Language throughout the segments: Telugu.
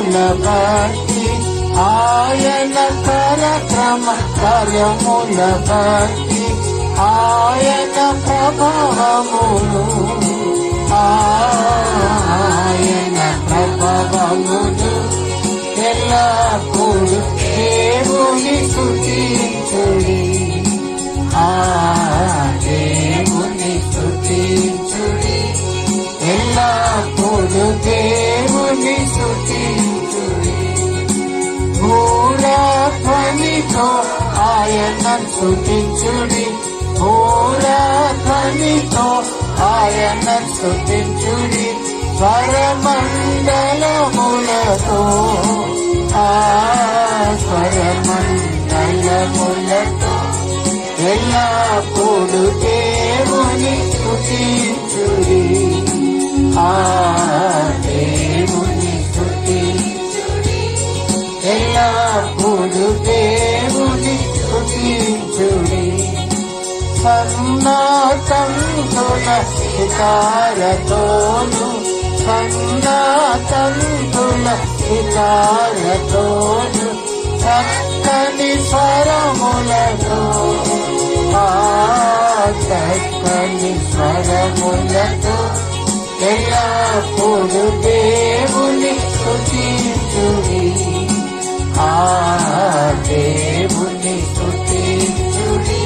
కార్యముల బట్టి ఆయన పరక్రమ కార్యముల బట్టి ఆయన ప్రభావమును ఆయన ప్రభావమును ఎల్లప్పుడు దేవుని స్తుతించుడి దేవుని స్తుతించుడి ఎల్లప్పుడు దేవుని స్తుతించుడి భూరధ్వనితో ఆయనను స్తుతించుడి భూరధ్వనితో ఆయనను స్తుతించుడి స్వరమండలములతో స్వరమండలములతో ఎల్లప్పుడు దేవుని స్తుతించుడి దేవుని స్తుతించుడి ఎల్లప్పుడు దేవుని స్తుతించుడి సన్నాతంతుల సితారతోను సన్నాతంతుల సితారతోను చక్కని స్వరములతో చక్కని స్వరములతో ఎల్లప్పుడు దేవుని స్తుతించుడి దేవుని స్తుతించుడి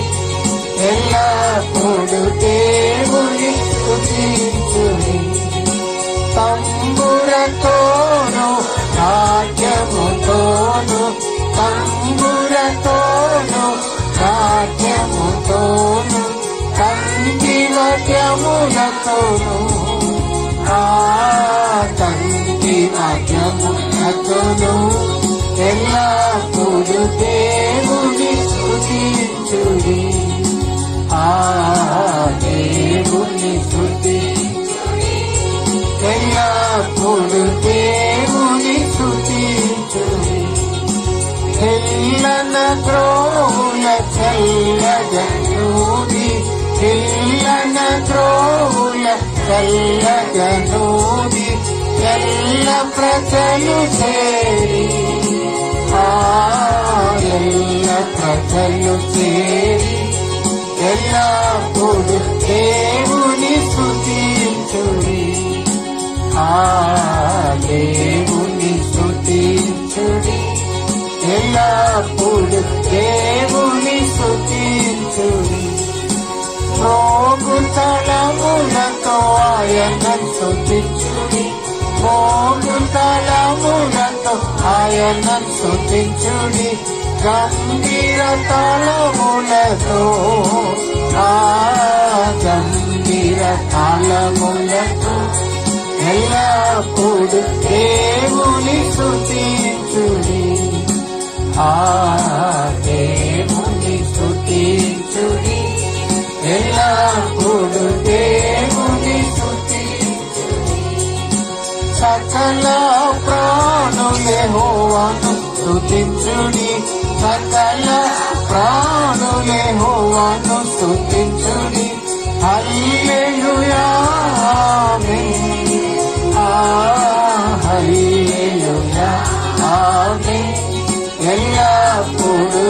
ఎల్లప్పుడు దేవుని స్తుతించుడి తంబురతోను నాట్యముతోను తంబురతోను నాట్యముతోను తంగివాద్యములతోను తంగివాద్యములతోను ఎల్లప్పుడు దేవుని స్తుతించుడి దేవుని స్తుతించుడి ఎల్లప్పుడు దేవుని స్తుతించుడి తెల్లన త్రోవుల చల్లగనూది తెల్లన త్రోవుల చల్లగనూది ఎల్ల ప్రజలు చేరి ఎల్ల ప్రజలు చేరి ఎల్లప్పుడు దేవుని స్తుతించుడి దేవుని స్తుతించుడి ఎల్లప్పుడు దేవుని స్తుతించుడి మోగుతలములతో ఆయనను స్తుతించుడి మోగుతలములతో ఆయనను స్తుతించుడి గంభీర తాళములతో గంభీర తాళములతో ఎల్లప్పుడు దేవుని స్తుతించుడి దేవుని స్తుతించుడి ఎల్లప్పుడు దేవుని స్తుతించుడి సకల ప్రాణులే యెహోవాను స్తుతించుడి సకల ప్రాణులే యెహోవాను స్తుతించుడి హల్లెలూయా ఆమేన్ హల్లెలూయా ఆమేన్ ఎల్లప్పుడు